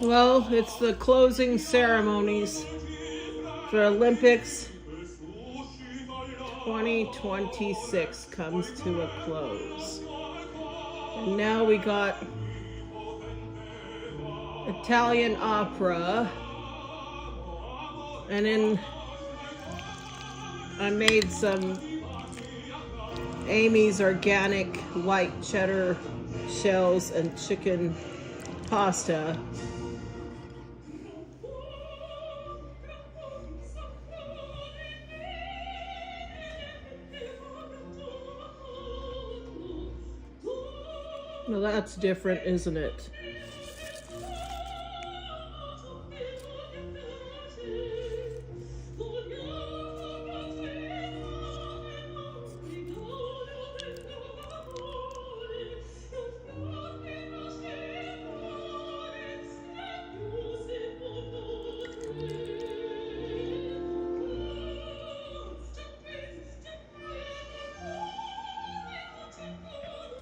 Well, it's the closing ceremonies for Olympics 2026 comes to a close. And now we got Italian opera. And then I made some Amy's organic white cheddar shells and chicken pasta. Well, that's different, isn't it?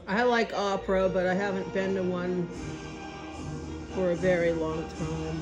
I like opera, but I haven't been to one for a very long time.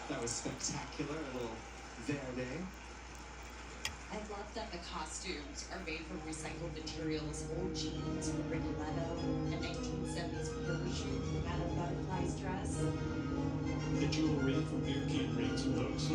That was spectacular, a little Verde. I love that the costumes are made from recycled materials, old jeans from Rigoletto, a 1970s parachute from Madame Butterfly's dress. The jewelry from beer can rings and hooks.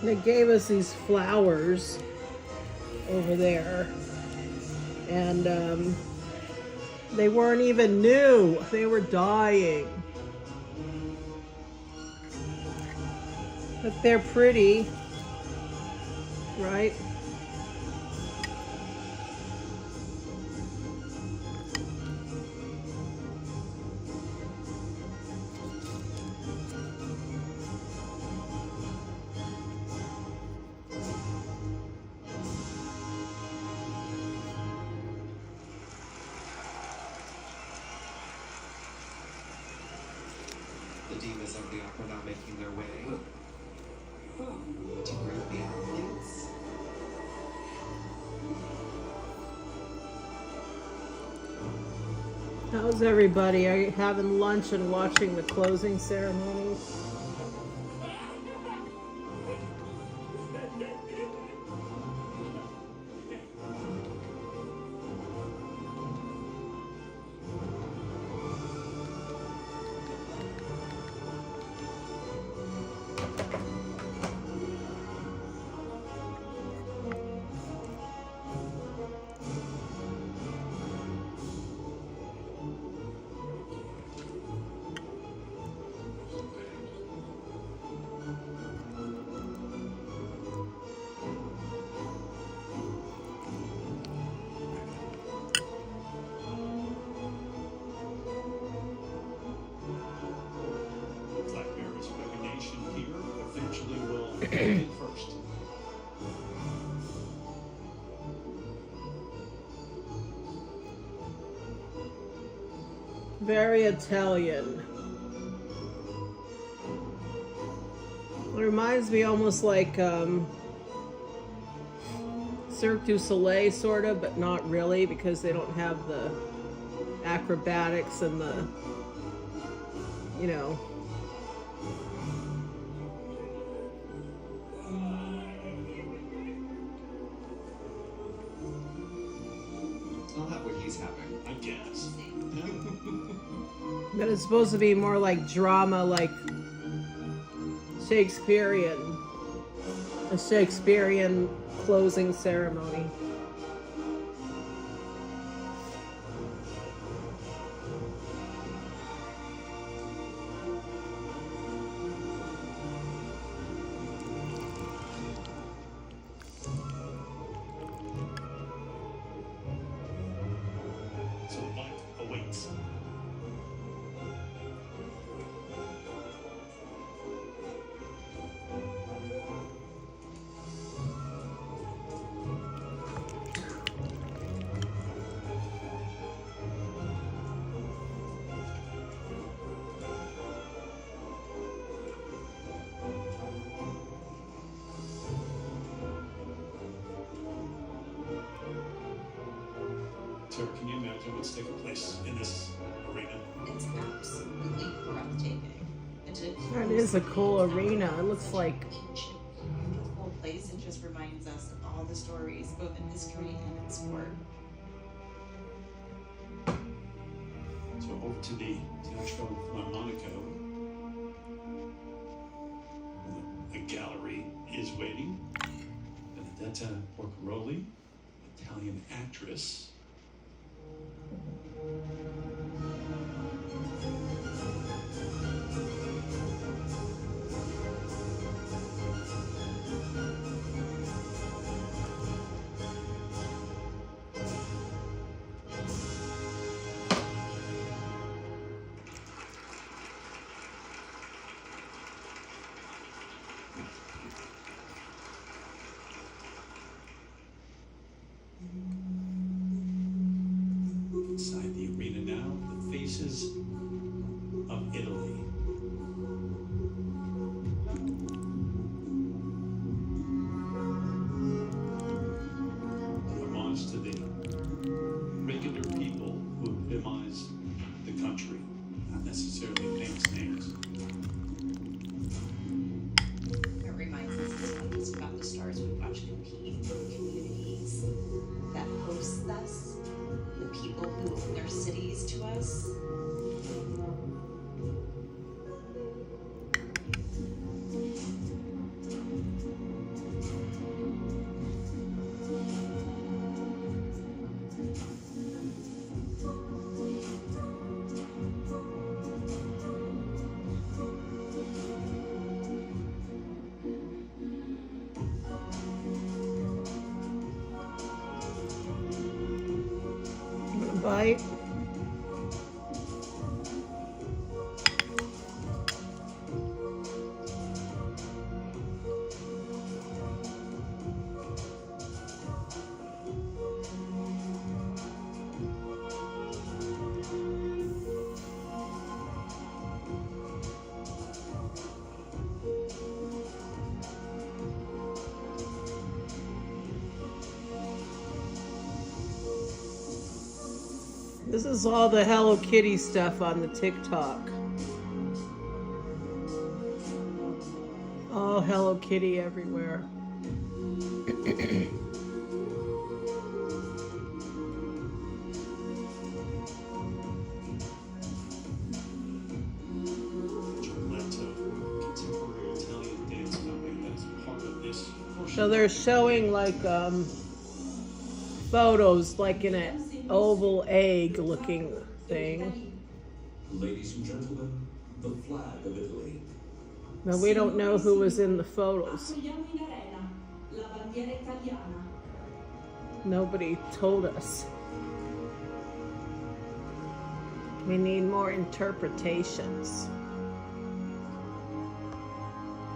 They gave us these flowers over there, and they weren't even new. They were dying. But they're pretty, right? The divas of the opera now making their way to greet the athletes. How's everybody? Are you having lunch and watching the closing ceremonies? Eventually will come in first. Very Italian. It reminds me almost like Cirque du Soleil, sort of, but not really, because they don't have the acrobatics and the, you know. I'll have what he's having, I guess. But it's supposed to be more like drama, like Shakespearean. A Shakespearean closing ceremony. So what awaits? Sarah, can you imagine what's taking place in this arena? It's absolutely breathtaking. That is a cool arena. It looks like Ancient, beautiful place. It just reminds us of all the stories, both in history and in sport. So over to the Teatro Filarmonico. A gallery is waiting. Benedetta Porcaroli, Italian actress. Inside the arena now, the faces of Italy. Homage to the regular people who epitomize the country, not necessarily famous names. It reminds us not just about the stars we watch compete, but the communities that host us, the people who own their cities to us. bite. This is all the Hello Kitty stuff on the TikTok. All Hello Kitty everywhere. So they're showing like photos like in an oval egg looking thing. Ladies and gentlemen, the flag of Italy. Now we don't know who was in the photos. Nobody told us. We need more interpretations.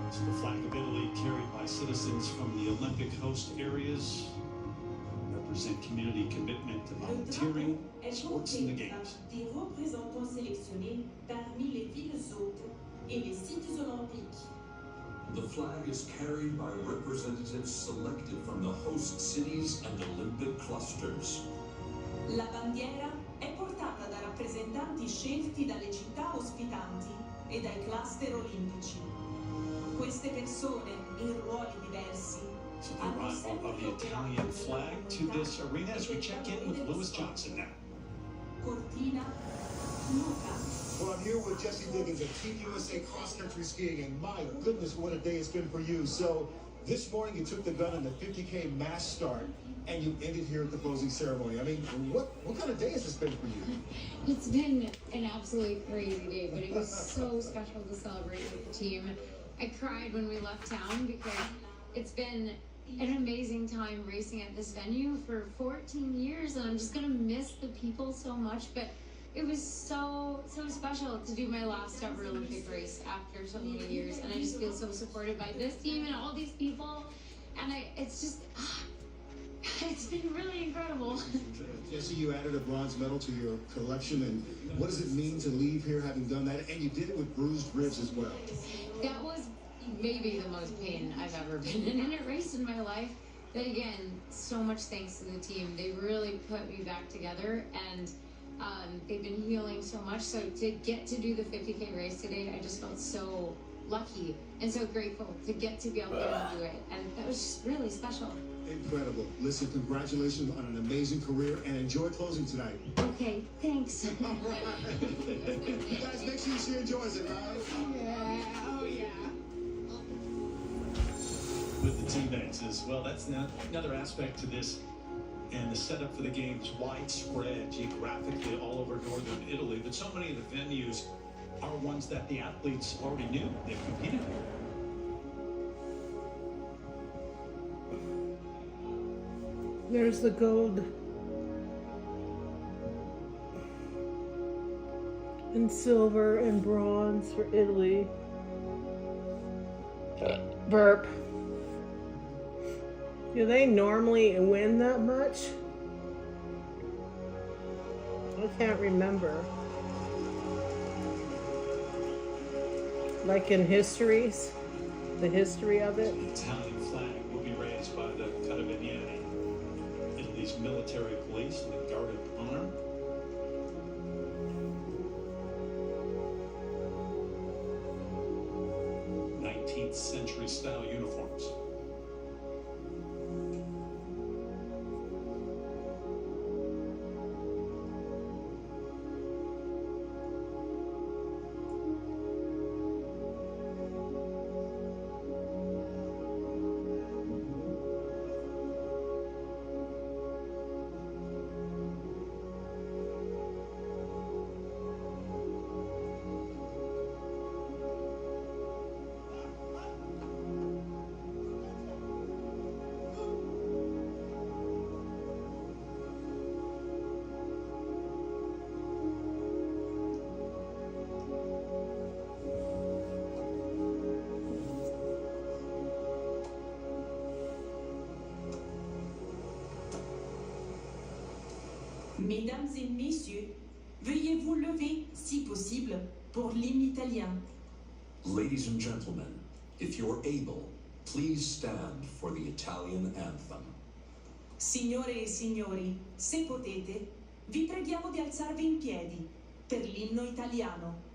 It's the flag of Italy carried by citizens from the Olympic host areas, represent community commitment to volunteering, sports, and the games. Des représentants sélectionnés parmi les villes hôtes et les sites olympiques. The flag is carried by representatives selected from the host cities and Olympic clusters. La bandiera è portata da rappresentanti scelti dalle città ospitanti e dai cluster olimpici. Queste persone, in ruoli diversi, So the arrival of the Italian flag to this arena as we check in with Lewis Johnson now. Cortina, Luca. Well, I'm here with Jesse Diggins of Team USA Cross Country Skiing, and my goodness, what a day it's been for you. So, this morning you took the gun in the 50K mass start, and you ended here at the closing ceremony. I mean, what kind of day has this been for you? It's been an absolutely crazy day, but it was so special to celebrate with the team. I cried when we left town because it's been an amazing time racing at this venue for 14 years, and I'm just gonna miss the people so much. But it was so special to do my last ever Olympic race after so many years, and I just feel so supported by this team and all these people, and it's been really incredible. Jesse, you added a bronze medal to your collection, and what does it mean to leave here having done that? And you did it with bruised ribs as well. That was maybe the most pain I've ever been in a race in my life. But again, so much thanks to the team. They really put me back together, and they've been healing so much. So to get to do the 50K race today, I just felt so lucky and so grateful to get to be able to do it. And that was just really special. Incredible. Listen, congratulations on an amazing career, and enjoy closing tonight. Okay, thanks. You guys, make sure she enjoys it, right? Yeah, oh yeah. With the teammates as well. That's another aspect to this. And the setup for the game is widespread geographically all over northern Italy. But so many of the venues are ones that the athletes already knew. They've competed in. There's the gold and silver and bronze for Italy. Burp. Do they normally win that much? I can't remember. Like in histories, the history of it. The Italian flag will be raised by the Carabinieri, Italy's military police and the Guard of Honor. 19th century style uniforms. Mesdames et messieurs, veuillez vous lever, si possible, pour l'hymne italien. Ladies and gentlemen, if you're able, please stand for the Italian anthem. Signore e signori, se potete, vi preghiamo di alzarvi in piedi per l'inno italiano.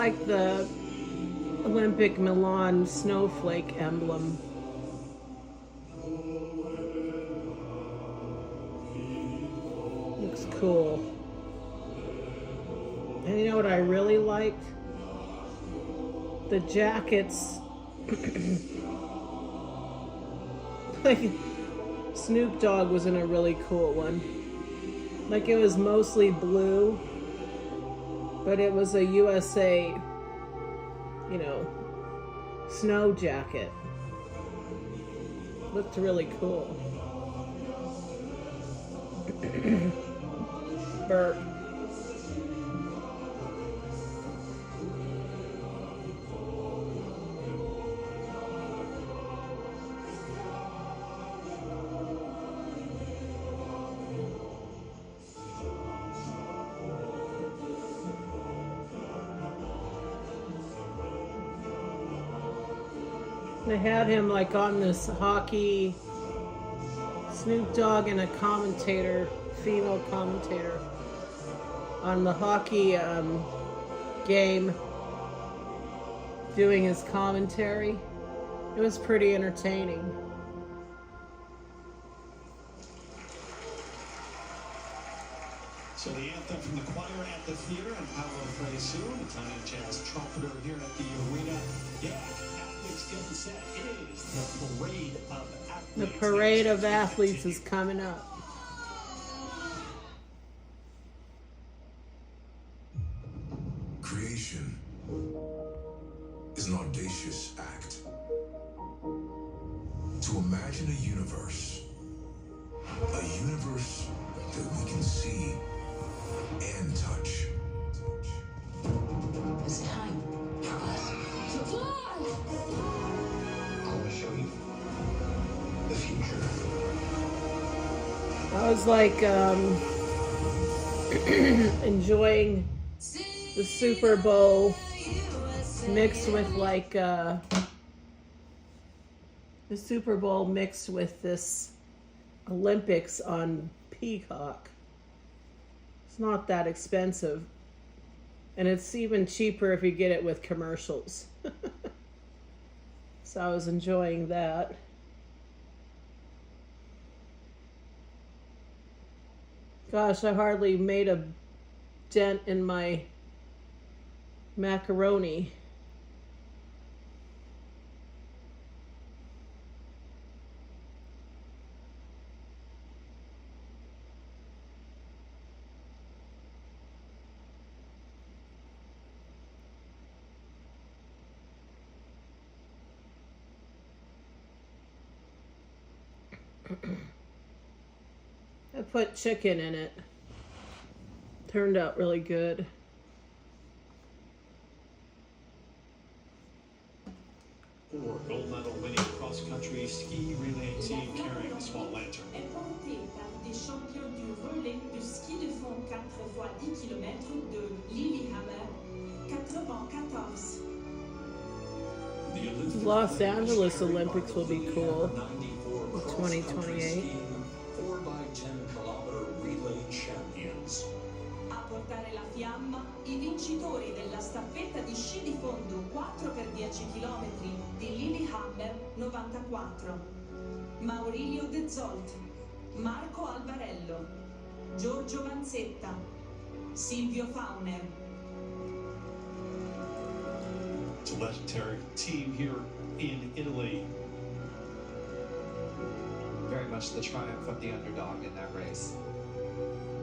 like the Olympic Milan snowflake emblem. Looks cool. And you know what I really liked? The jackets. Like Snoop Dogg was in a really cool one. Like it was mostly blue, but it was a USA, you know, snow jacket. Looked really cool. Burp. They had him like on this hockey, Snoop Dogg and a commentator, female commentator, on the hockey game, doing his commentary. It was pretty entertaining. So the anthem from the choir at the theater, and Paolo Fresu, Italian jazz trumpeter here at the arena. Yeah, athletes getting set. It is the parade of athletes. The parade of athletes is coming up. Creation is an audacious act. To imagine a universe that we can see and touch. It's time for us to fly! I want to show you the future. I was like enjoying the Super Bowl mixed with like the Super Bowl mixed with this Olympics on Peacock. It's not that expensive, and it's even cheaper if you get it with commercials. So I was enjoying that. Gosh, I hardly made a dent in my macaroni. I put chicken in it. Turned out really good. For gold medal winning cross-country ski relay team carrying a small lantern. Est portée par des champions du relais de ski de fond 4 x 10 km de Lillehammer, 4x14. The Los Angeles Olympics will be cool. 2028. 4x10 kilometer relay champions. A portare la fiamma i vincitori della staffetta di sci di fondo 4 x 10 km di Lillehammer 94. Maurilio De Zolt, Marco Albarello, Giorgio Vanzetta, Silvio Fauner. It's a legendary team here in Italy. Very much the triumph of the underdog in that race.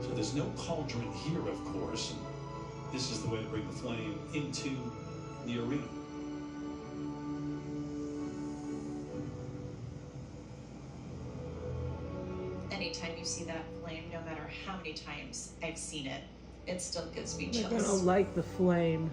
So there's no cauldron here, of course. And this is the way to bring the flame into the arena. Anytime you see that flame, no matter how many times I've seen it, it still gives me They're chills. gonna light the flame.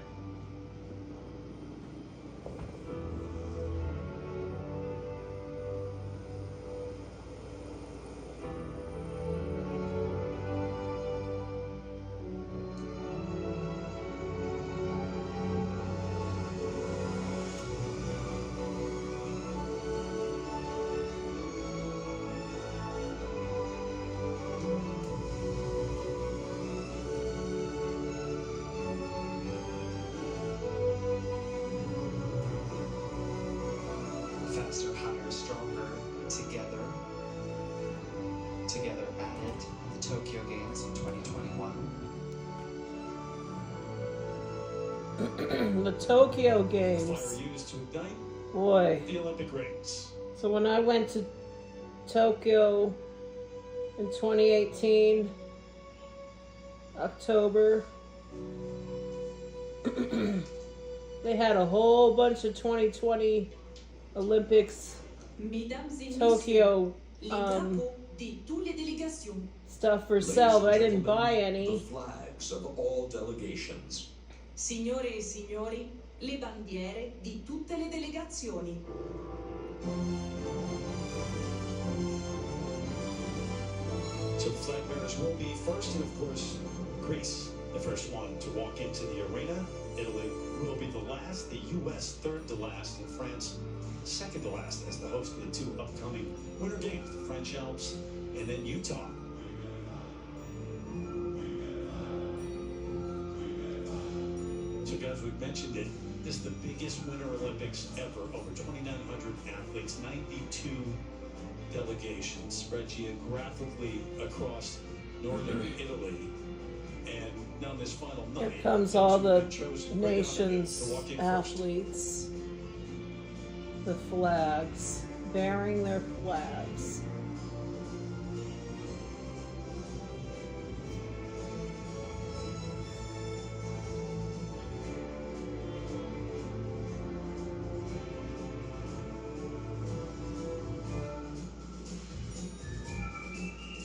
stronger together. Together at the Tokyo Games in 2021. The Tokyo Fire Games. used to ignite Boy. the Olympic rings. So when I went to Tokyo in 2018, October, they had a whole bunch of 2020 Olympics Mesdames et messieurs, Tokyo les drapeaux de toutes les délégations. stuff for sale, but I didn't buy The any. flags of all delegations. Signore e signori, le bandiere di tutte le delegazioni. So the flag bearers will be first, and of course, Greece, the first one to walk into the arena. Italy will be the last, the U.S. third to last, and France second to last as the host of the two upcoming Winter Games, the French Alps and then Utah. So guys, we've mentioned it. This is the biggest Winter Olympics ever. Over 2,900 athletes, 92 delegations spread geographically across northern Italy. And now this final night, Here comes all the chosen nation's to walk in first. athletes. The flags, bearing their flags.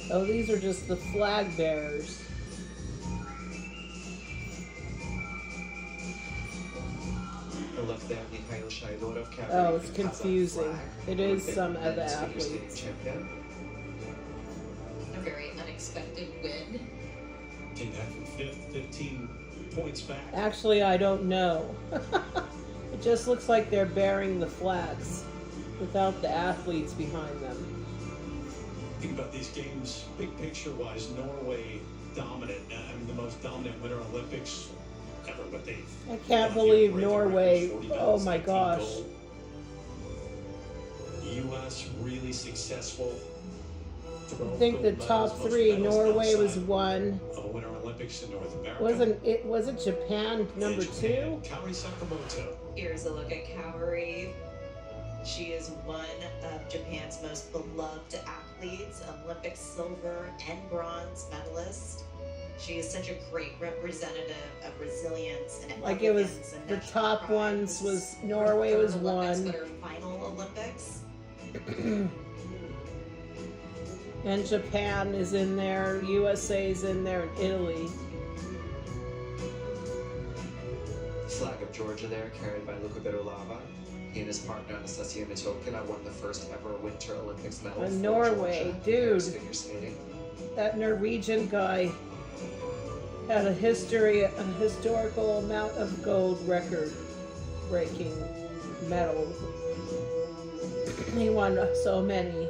Oh, these are just the flag bearers. Oh, it's confusing. It is some of the athletes. A very unexpected win. Came back from fifth, 15 points back. Actually, I don't know. It just looks like they're bearing the flags without the athletes behind them. Think about these games, big picture-wise, Norway dominant. I mean, the most dominant Winter Olympics ever, but they... I can't believe Norway. Oh my gosh. U.S. really successful. I think the top three, Norway was one. Winter Olympics in North America. Was it Japan number two? Kaori Sakamoto. Here's a look at Kaori. She is one of Japan's most beloved athletes, Olympic silver and bronze medalist. She is such a great representative of resilience and Like it was elegance and the national top pride. ones was This is Norway her was third Olympics, one. but her final Olympics. And Japan is in there, USA's in there, and Italy. Flag of Georgia there, carried by Luca Berulava. He and his partner Anastasia Mitokina won the first ever Winter Olympics medal And for Norway, Georgia. dude. Figure skating. That Norwegian guy had a historical amount of gold record-breaking medals. He won so many.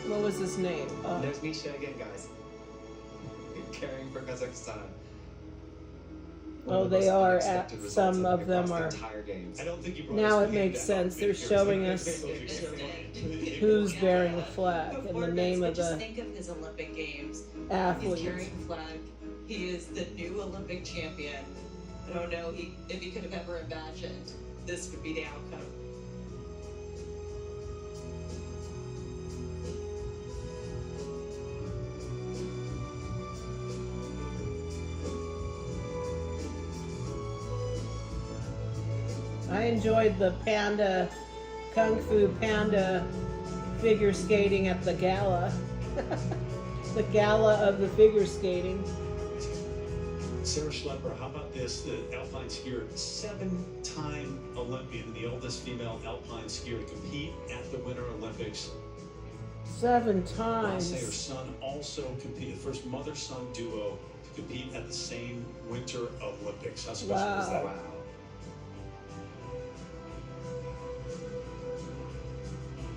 What was his name? There's Misha again, guys. Carrying for Kazakhstan. One Oh, of the they most are unexpected at results some of them across the are. entire games. I don't think you brought Now us it the makes handout. sense. They're Here's showing the- us Who's who's bearing the flag and the Before name this, of but just the think of his Olympic Games. He's athlete. carrying the flag. He is the new Olympic champion. I don't know if he could have ever imagined this would be the outcome. I enjoyed the panda, Kung Fu Panda figure skating at the gala. The gala of the figure skating. Sarah Schlepper, how about this? The alpine skier, 7-time Olympian, the oldest female alpine skier to compete at the Winter Olympics. 7 Say her times. son also competed, the first mother-son duo to compete at the same Winter Olympics. How special is that? Wow.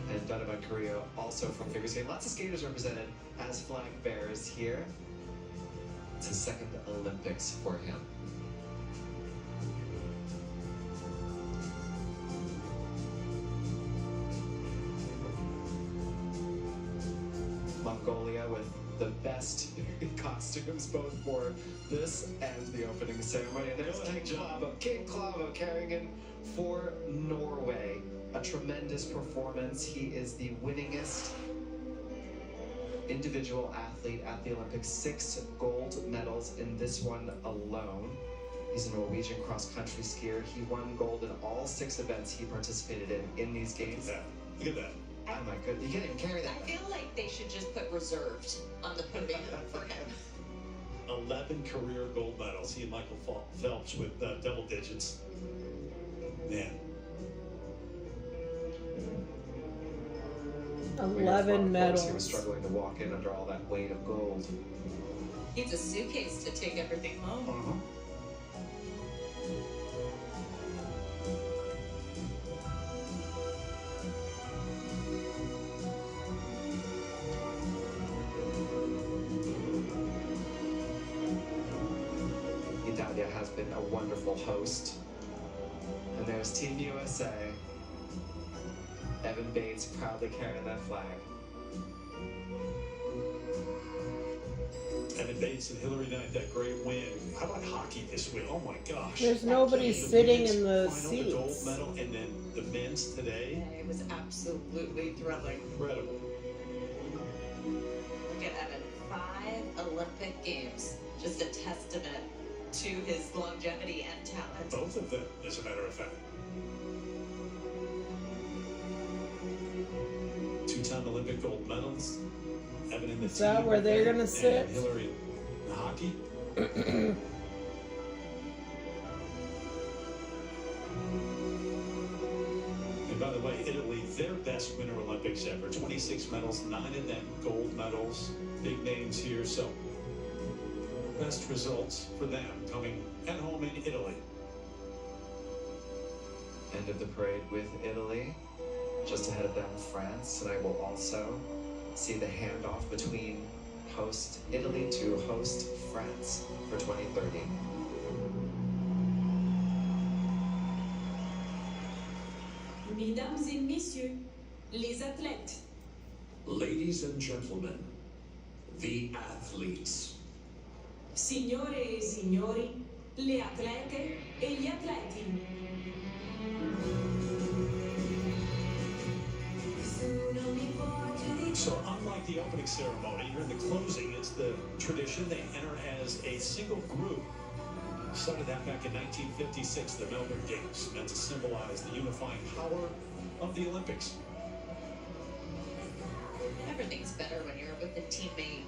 And Donovan Carrillo also from figure skating. Lots of skaters represented as flag bearers here. It's his second Olympics for him. Mongolia with the best costumes both for this and the opening ceremony. And there's King Klavo carrying in for Norway. A tremendous performance. He is the winningest individual athlete at the Olympics. 6 gold medals in this one alone. He's a Norwegian cross-country skier. He won gold in all 6 events he participated in these games. Look at that. Oh my goodness, you can't even carry that. I feel like they should just put reserved on the podium for him. 11 career gold medals. He and Michael Phelps with double digits. Man. 11 medals. He was struggling to walk in under all that weight of gold. Needs a suitcase to take everything home. Italia has been a wonderful host. And there's Team USA. Evan Bates proudly carrying that flag. Evan Bates and Hillary Knight, that great win. How about hockey this week? Oh my gosh. There's nobody sitting in the final, the gold seats. medal, and then the men's today. It was absolutely thrilling. Incredible. Look at Evan, 5 Olympic Games. Just a testament to his longevity and talent. Both of them, as a matter of fact. 2-time Olympic gold medals. Evan in the Is that where they're gonna sit? Hillary in hockey. And by the way, Italy, their best Winter Olympics ever. 26 medals, 9 of them gold medals. Big names here, so best results for them coming at home in Italy. End of the parade with Italy. Just ahead of them, France. Tonight we'll also see the handoff between host Italy to host France for 2030. Mesdames et messieurs, les athlètes. Ladies and gentlemen, the athletes. Signore e signori, le atlete e gli atleti. So unlike the opening ceremony, here in the closing, it's the tradition they enter as a single group. Started that back in 1956, the Melbourne Games, meant to symbolize the unifying power of the Olympics. Everything's better when you're with a teammate.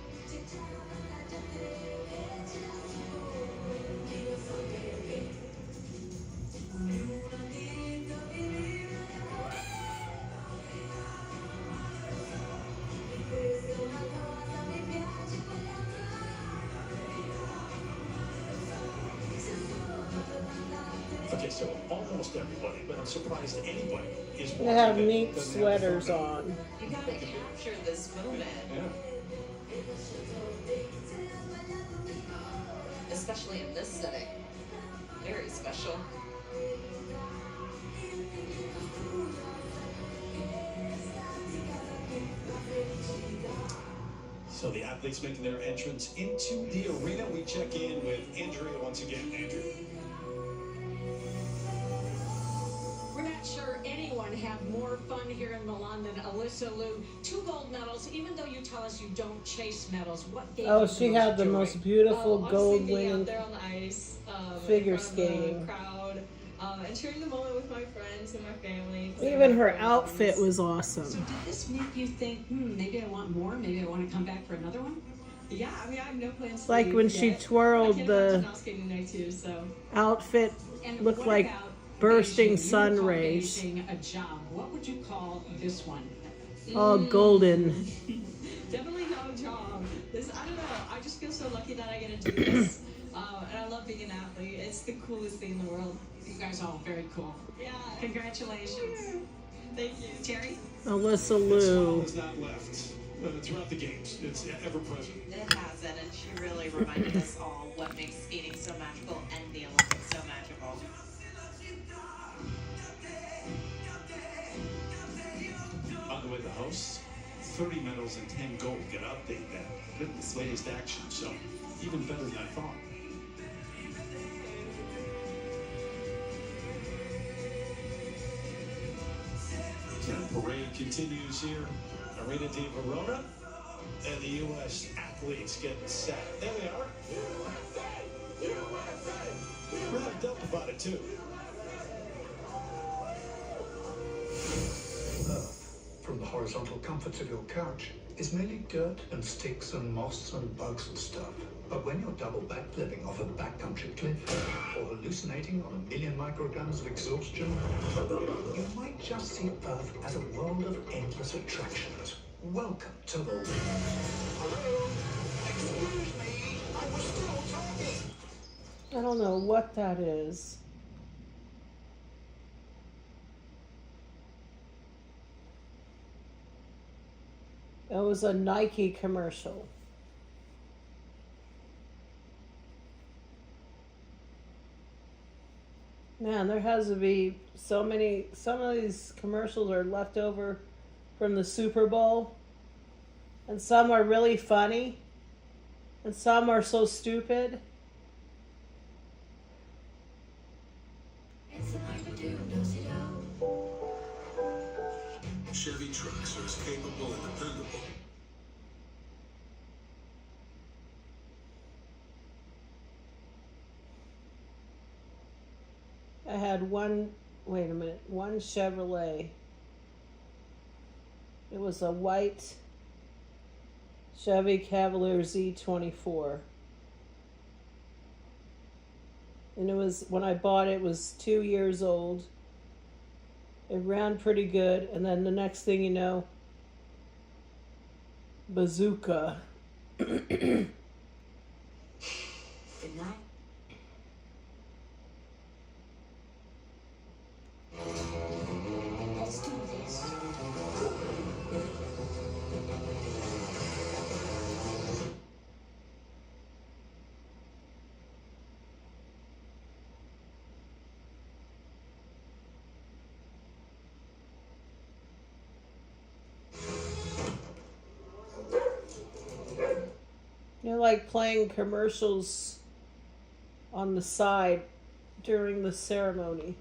Okay, so almost everybody, but I'm surprised anybody is watching. They have that neat doesn't have sweaters fun. on. You gotta capture this moment, Yeah. especially in this setting. Very special. So the athletes making their entrance into the arena. We check in with Andrea once again. Andrea. We're not sure anyone had more fun here in Milan than Alyssa Liu. 2 gold medals, even though you tell us you don't chase medals. What gave Oh, you she the had the joy? most beautiful Honestly, gold being winning out there on the ice, figure in front of the skating. crowd, and sharing the moment with my friends and my family. Even her outfit was awesome. So did this make you think, maybe I want more, maybe I want to come back for another one? Yeah, I mean, I have no plans to Like leave when she yet. twirled I can't the imagine not skating tonight too, so. outfit, And looked what like about bursting Beijing? sun You call rays. Beijing a job. What would you call this one? all golden. Definitely not a job. This, I don't know. I just feel so lucky that I get to do this. And I love being an athlete. It's the coolest thing in the world. You guys are all very cool. Yeah. Congratulations. Thank you. Terry? Alyssa That smile Liu. has not left throughout the games. It's ever present. It hasn't, and she really reminded us all what makes skating so magical and the Olympics so magical. On the way, the hosts. 30 medals and 10 gold. Gotta update that. Goodness, latest action, so even better than I thought. And the parade continues here. Arena de Verona. And the U.S. athletes getting set. There they are. Revved up about it, too. From the horizontal comforts of your couch is merely dirt and sticks and moss and bugs and stuff. But when you're double backflipping off a backcountry cliff or hallucinating on 1,000,000 micrograms of exhaustion, you might just see Earth as a world of endless attractions. Welcome to the... Hello? Excuse me, I was still talking. I don't know what that is. It was a Nike commercial. Man, there has to be so many. Some of these commercials are left over from the Super Bowl. And some are really funny. And some are so stupid. Chevy trucks are as capable and dependable. I had one Chevrolet. It was a white Chevy Cavalier Z24. And it was, when I bought it, it was 2 years old. It ran pretty good, and then the next thing you know, bazooka. Good night. Let's do this. You're like playing commercials on the side during the ceremony.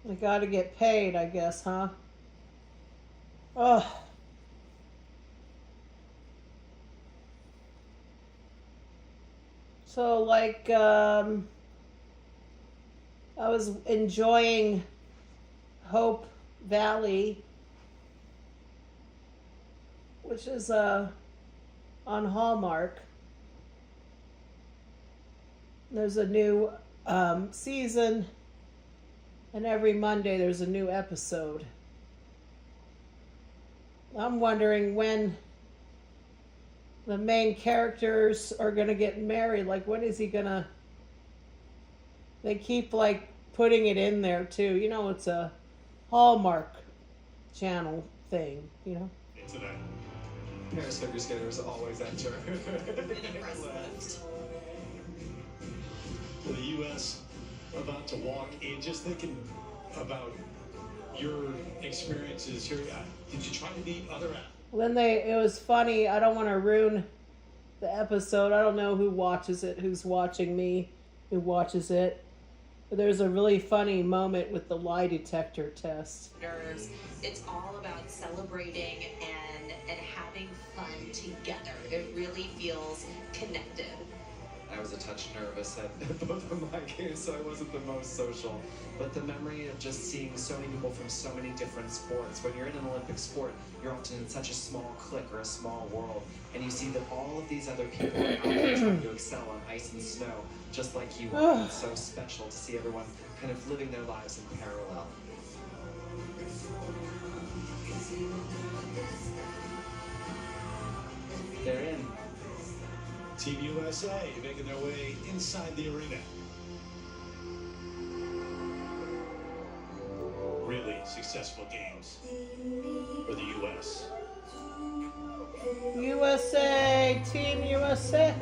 I gotta get paid, I guess, huh? Ugh. So, like, I was enjoying Hope Valley, which is on Hallmark. There's a new season, and every Monday there's a new episode. I'm wondering when the main characters are going to get married. Like, when is he going to... They keep, like, putting it in there, too. You know, it's a Hallmark channel thing, you know? Today. Paris figure skaters always enter. For the U.S. about to walk in, just thinking about your experiences here. Did you try to beat other athletes? It was funny. I don't want to ruin the episode. I don't know who watches it, who's watching me, who watches it. But there's a really funny moment with the lie detector test. It's all about celebrating and having fun together. It really feels connected. I was a touch nervous at both of my games, so I wasn't the most social. But the memory of just seeing so many people from so many different sports. When you're in an Olympic sport, you're often in such a small clique or a small world, and you see that all of these other people are out there trying to excel on ice and snow, just like you are. It's so special to see everyone kind of living their lives in parallel. They're in. Team USA making their way inside the arena. Really successful games for the U.S. USA! Team USA!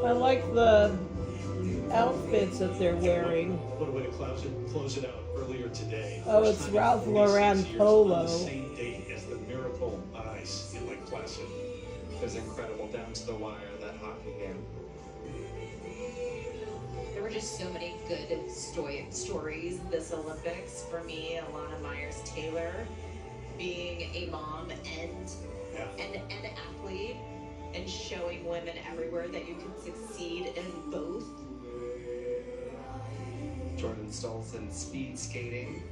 I like the outfits that they're wearing. What a way to close it out earlier today. Oh, First it's time Ralph in 46 Lauren years polo. On the same date as the Miracle on Ice in Lake Placid. It was incredible, down to the wire, that hockey game. There were just so many good stories this Olympics. For me, Alana Myers-Taylor being a mom and an athlete, and showing women everywhere that you can succeed in both. Jordan Stolzen speed skating.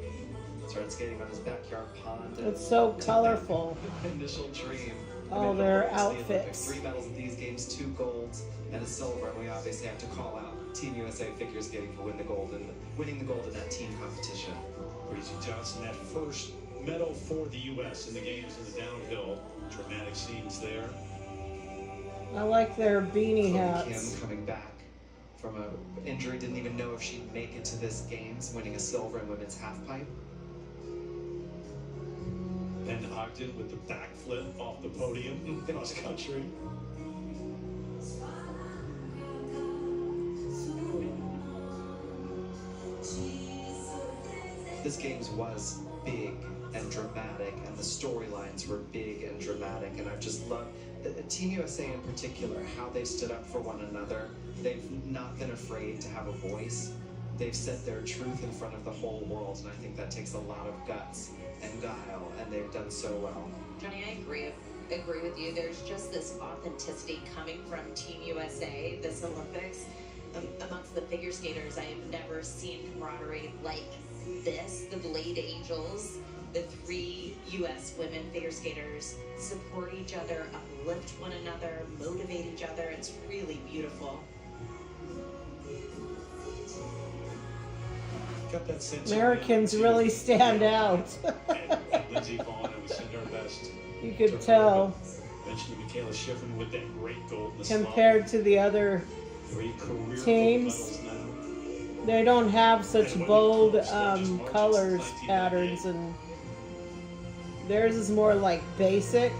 Started skating on his backyard pond. It's so colorful. Initial dream. Oh, their outfits. 3 medals at these games, 2 golds and a silver, and we obviously have to call out Team USA figure skating for winning the gold in that team competition. Breezy Johnson, that first medal for the U.S. in the games in the downhill. Dramatic scenes there. I like their beanie Chloe hats. Kim coming back from an injury, didn't even know if she'd make it to this games, winning a silver in women's halfpipe. And Ogden with the backflip off the podium cross country. This games was big and dramatic, and the storylines were big and dramatic, and I've just loved Team USA in particular, how they've stood up for one another. They've not been afraid to have a voice. They've said their truth in front of the whole world, and I think that takes a lot of guts and guile, and they've done so well. Johnny, I agree with you. There's just this authenticity coming from Team USA this Olympics. Amongst the figure skaters, I have never seen camaraderie like this. The Blade Angels, the 3 U.S. women figure skaters support each other, uplift one another, motivate each other. It's really beautiful. Got that sense Americans really stand out. and Lindsey Vaughn, and we send our best. You could tell. Mentioned Michaela Schifrin with that great gold in the compared to the other teams. They don't have such bold colors, patterns, and theirs is more like basic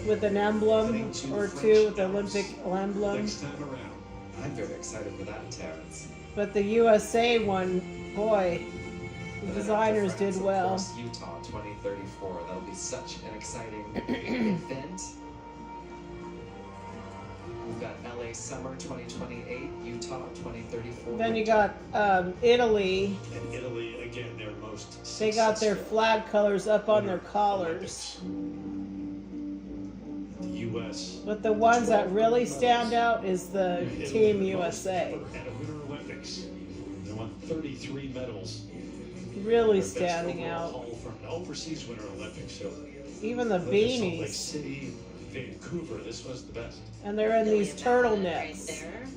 with an emblem or two, with the Olympic emblem. Next time around. I'm very excited for that, Terrence. But the USA one, boy, the designers did well. Of course, Utah 2034. That'll be such an exciting event. We've got LA Summer 2028, Utah 2034. Then you got Italy. And Italy, again, their most They got their flag colors up on their collars. The U.S. But the ones that really stand out is the Team USA. At a Winter Olympics, they won 33 medals. Really standing out. Haul from an overseas Winter Olympics. So even the Salt Lake beanies. City, Vancouver, this was the best. And they're in these turtlenecks. Right there.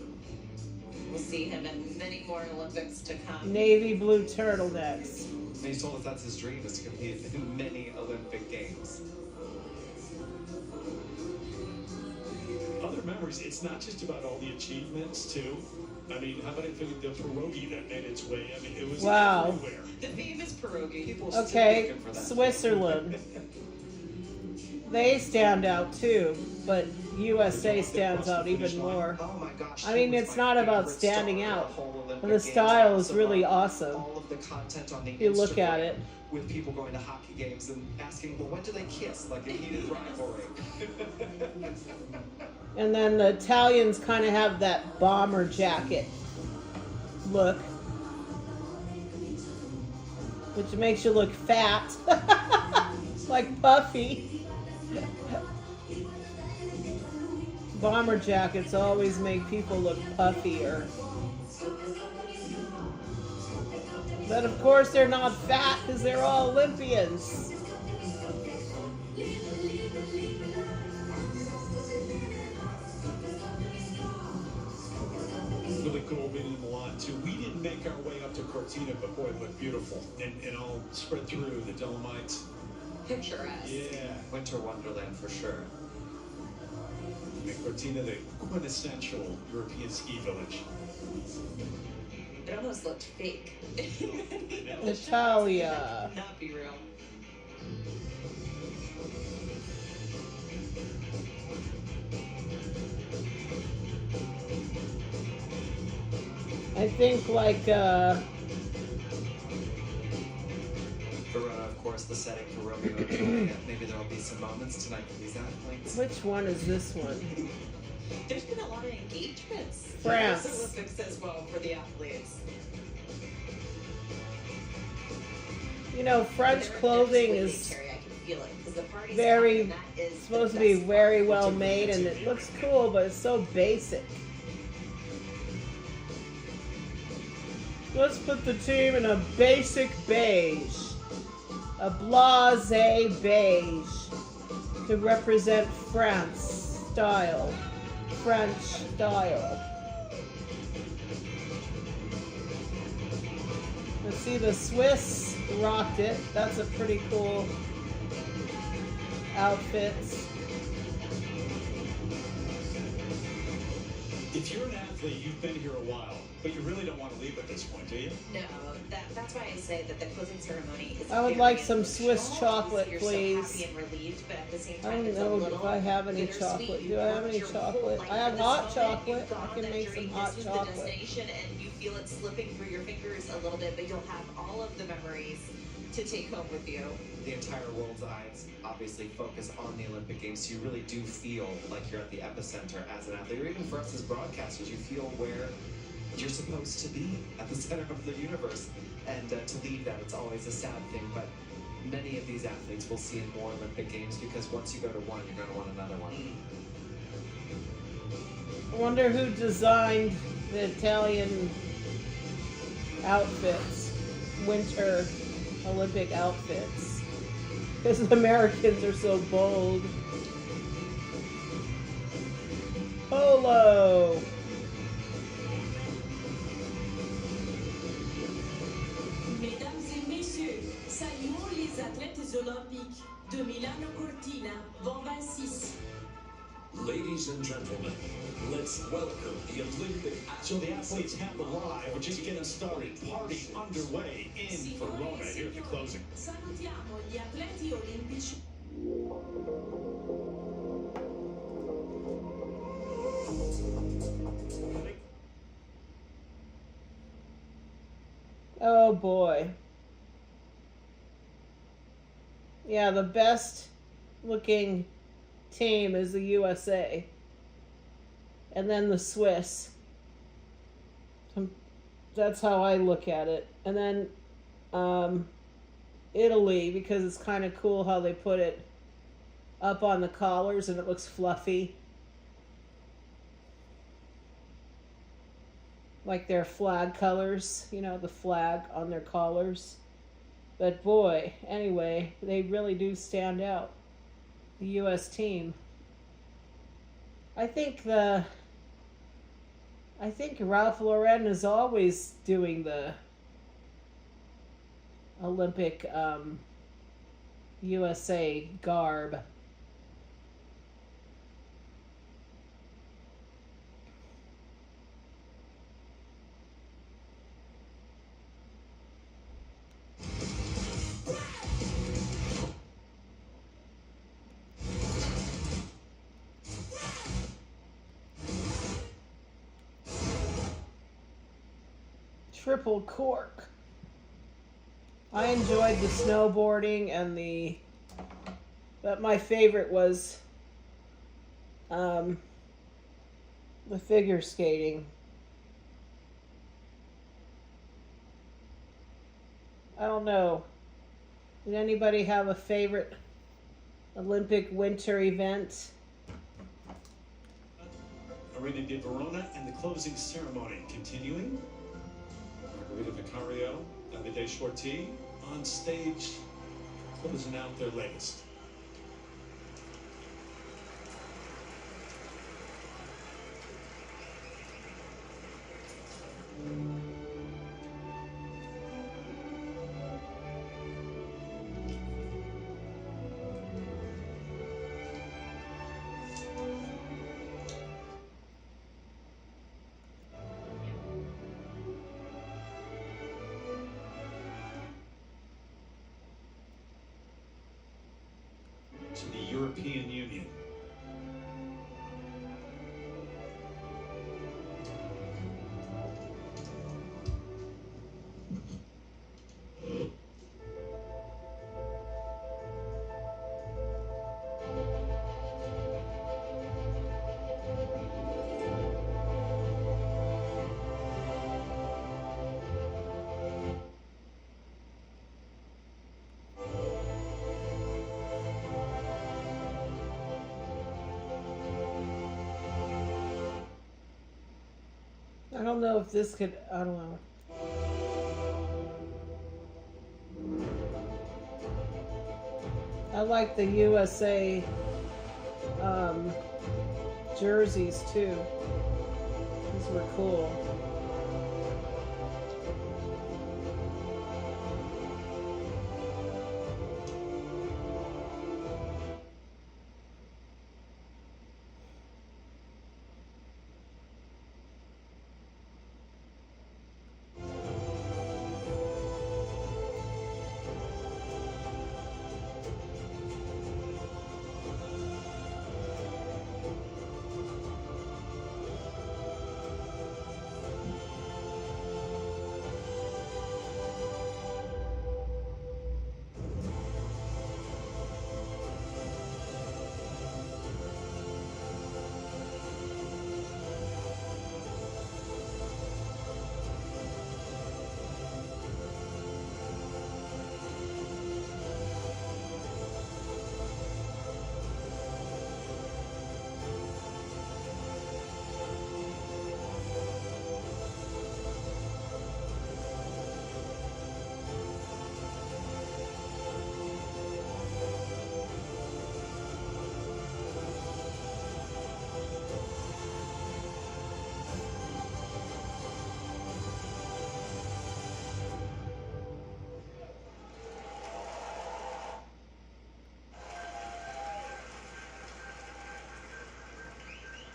We'll see him in many more Olympics to come. Navy blue turtlenecks. He's told us that's his dream, is to compete in many Olympic Games. Other memories, it's not just about all the achievements, too. I mean, how about the pierogi that made its way? I mean, it was everywhere. The famous pierogi. People Okay, still looking for that. Switzerland. They stand out too, but USA stands out even more. Oh my gosh, I mean, she was it's my not about favorite standing star of out. the whole Olympic The Games. style is So really far, awesome. All of the content on the If you look at Instagram it. with people going to hockey games and asking, well, when do they kiss? Like a heated rivalry. And then the Italians kind of have that bomber jacket look, which makes you look fat, like puffy. Bomber jackets always make people look puffier. But of course they're not fat because they're all Olympians. Really cool being in Milan, too. We didn't make our way up to Cortina, but boy, it looked beautiful. And all spread through the Dolomites. Picturesque. Yeah. Winter wonderland for sure. And Cortina, the quintessential European ski village. It almost looked fake. Italia. Not be real. I think like Verona, of course, the setting for Romeo and Juliet. Maybe there'll be some moments tonight for these athletes. which one is this one? There's been a lot of engagements France. in the Olympics as well for the athletes. You know, French clothing is Terry, I can feel it because the party's very coming, that is supposed the to be best very part. well made, and it looks cool, but it's so basic. Let's put the team in a basic beige, a blasé beige, to represent France style, French style. Let's see, the Swiss rocked it. That's a pretty cool outfit. If you're an athlete, you've been here a while, but you really don't want to leave at this point, do you? No, that's why I say that the closing ceremony is. I would very like some emotional. Swiss chocolate, You're please. So happy and relieved, but at the same I time, don't it's a know little if I have any bittersweet. chocolate. You Do I have worked any your whole chocolate? life I have for this hot moment. chocolate. You've I gone can that make journey. some hot This was chocolate. the destination, and you feel it slipping through your fingers a little bit, but you'll have all of the memories to take home with you. The entire world's eyes obviously focus on the Olympic Games, so you really do feel like you're at the epicenter as an athlete, or even for us as broadcasters, you feel where you're supposed to be, at the center of the universe. And to leave that, it's always a sad thing, but many of these athletes will see in more Olympic Games, because once you go to one, you're going to want another one. I wonder who designed the Italian outfits, winter Olympic outfits. Because the Americans are so bold. Polo! Mesdames et messieurs, saluons les athlètes olympiques de Milano Cortina 2026. Ladies and gentlemen, let's welcome the Olympic So the athletes have arrived. We're just getting started. Party underway in Verona here at the closing. Salutiamo gli atleti olimpici. Oh boy. Yeah, the best looking team is the USA. And then the Swiss. That's how I look at it. And then Italy, because it's kind of cool how they put it up on the collars and it looks fluffy. Like their flag colors, you know, the flag on their collars. But boy, anyway, they really do stand out. The U.S. team. I think Ralph Lauren is always doing the Olympic USA garb. Triple cork. I enjoyed the snowboarding and but my favorite was the figure skating. I don't know. Did anybody have a favorite Olympic winter event? Arena di Verona and the closing ceremony continuing. Margarita Vicario, Davide Shorty on stage closing out their latest. To the European Union. I don't know if this could, I don't know. I like the USA jerseys too. These were cool.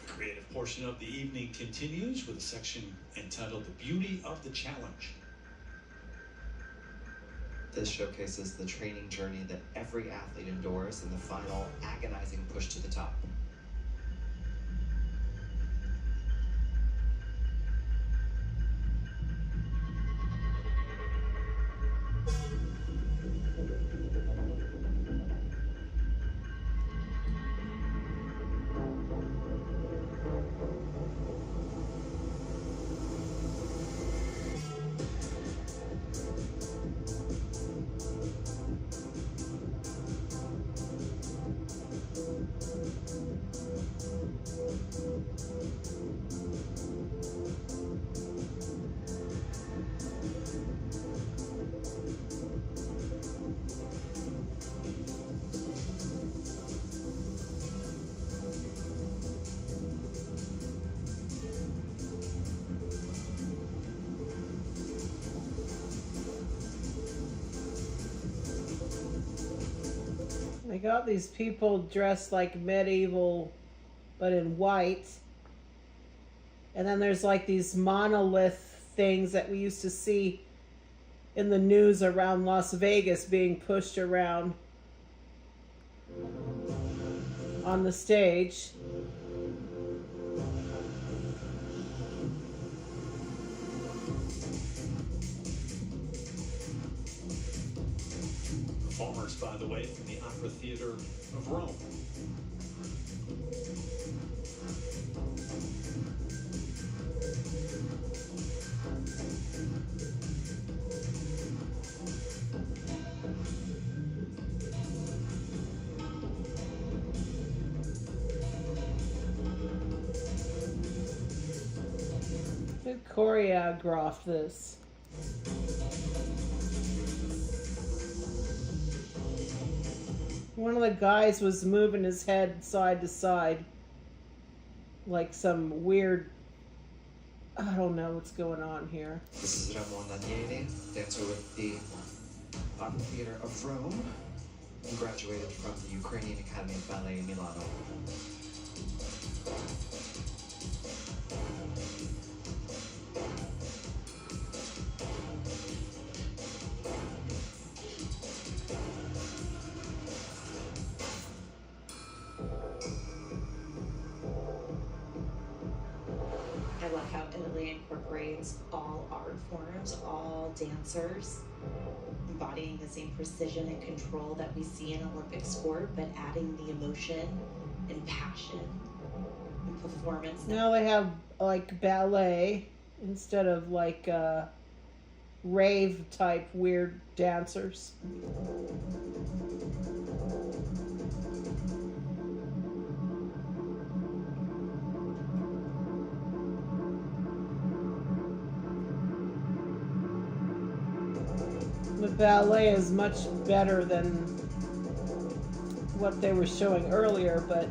Creative portion of the evening continues with a section entitled The Beauty of the Challenge. This showcases the training journey that every athlete endures and the final agonizing push to the top. They got these people dressed like medieval, but in white. And then there's like these monolith things that we used to see in the news around Las Vegas being pushed around on the stage. Performers, by the way, from the Opera Theater of Rome. Who choreographed this? One of the guys was moving his head side to side like some weird, I don't know what's going on here. This is Ramon Daniele, dancer with the Opera Theater of Rome, and graduated from the Ukrainian Academy of Ballet in Milano. I love how Italy incorporates all art forms, all dancers, embodying the same precision and control that we see in Olympic sport, but adding the emotion and passion and performance. Now they have like ballet instead of like rave type weird dancers. ballet is much better than what they were showing earlier, but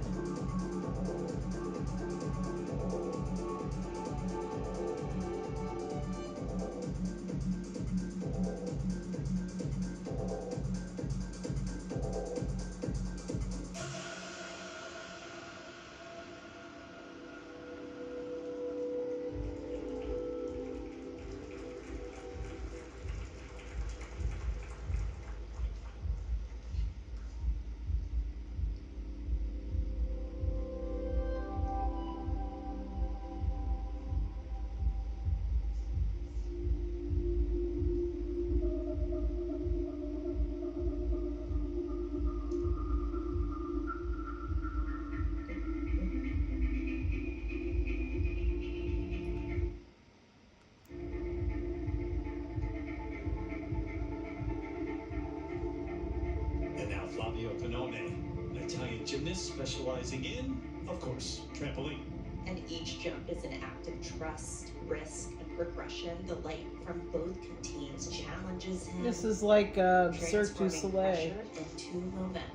And now Flavio Canone, an Italian gymnast specializing in, of course, trampoline. And each jump is an act of trust, risk, and progression. The light from both contains challenges him. this is like Cirque du transforming Soleil. pressure into momentum.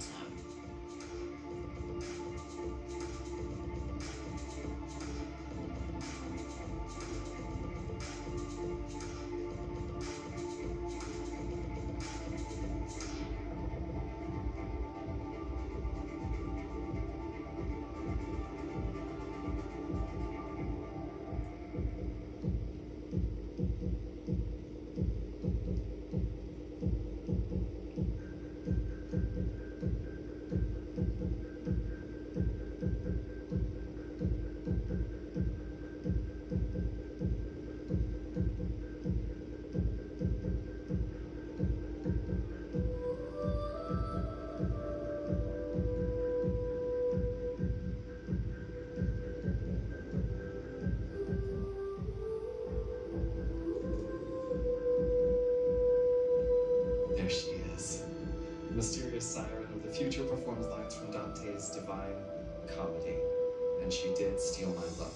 There she is. The mysterious siren of the future performs lines from Dante's Divine Comedy. And she did steal my look.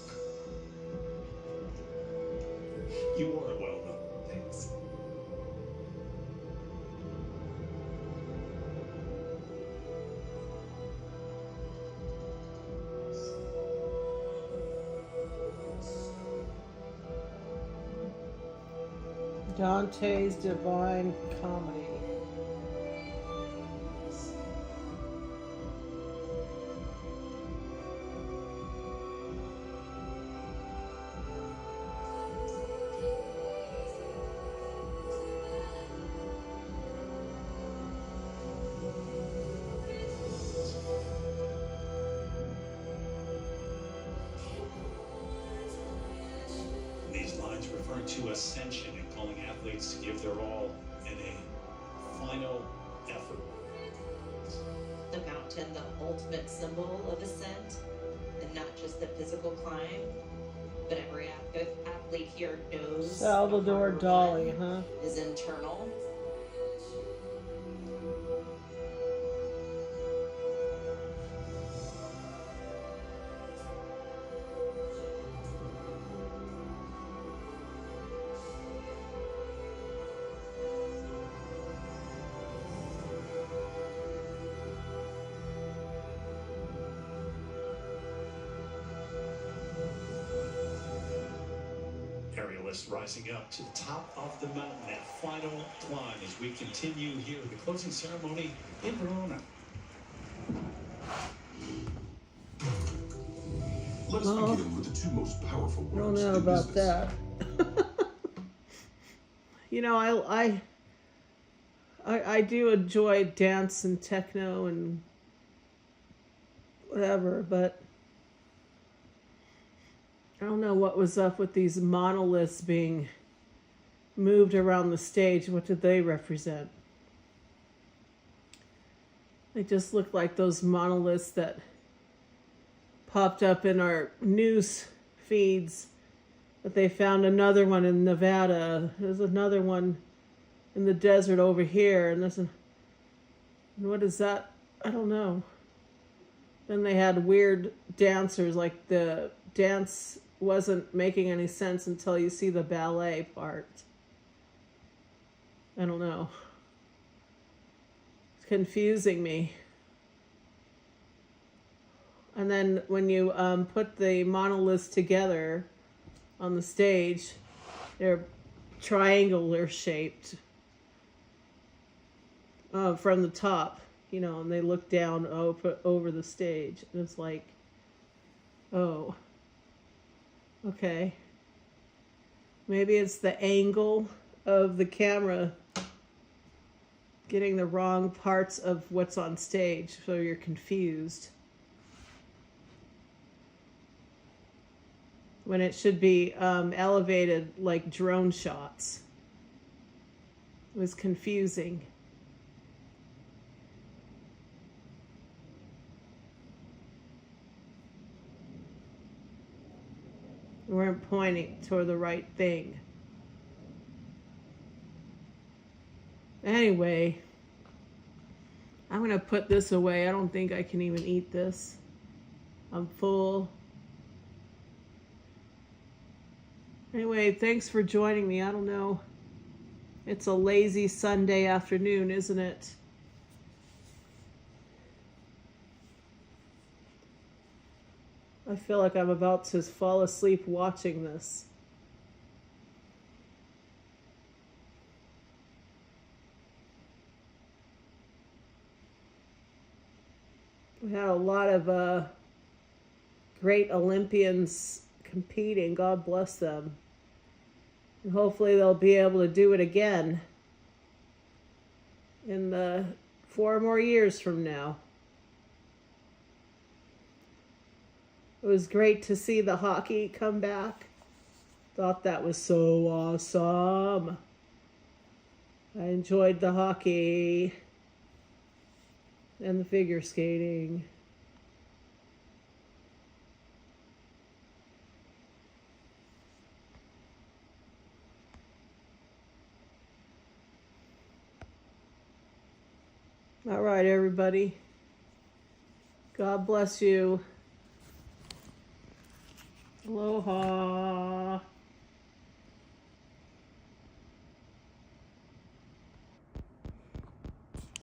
You wore it well, though. Thanks. Dante's Divine Comedy. These lines refer to ascension and calling athletes to give their all in a final effort. The mountain, the ultimate symbol of ascent, and not just the physical climb, but every athlete here knows Salvador the Dali, run huh? is internal. Aerialists rising up to the top of the mountain, that final climb as we continue here with the closing ceremony in Verona. Let us begin with the two most powerful I don't words know in about business. that. You know, I do enjoy dance and techno and whatever, but I don't know what was up with these monoliths being moved around the stage. What did they represent? They just look like those monoliths that popped up in our news feeds. But they found another one in Nevada. There's another one in the desert over here. And what is that? I don't know. Then they had weird dancers, like the dance wasn't making any sense until you see the ballet part. I don't know. confusing me. And then when you put the monoliths together on the stage, they're triangular shaped from the top, you know, and they look down over the stage. And it's like, oh, okay. Maybe it's the angle of the camera getting the wrong parts of what's on stage, so you're confused. When it should be elevated like drone shots. It was confusing. We weren't pointing toward the right thing. Anyway, I'm going to put this away. I don't think I can even eat this. I'm full. Anyway, thanks for joining me. I don't know. It's a lazy Sunday afternoon, isn't it? I feel like I'm about to fall asleep watching this. We had a lot of great Olympians competing. God bless them. And hopefully they'll be able to do it again in the 4 more years from now. It was great to see the hockey come back. Thought that was so awesome. I enjoyed the hockey and the figure skating. All right, everybody. God bless you. Aloha.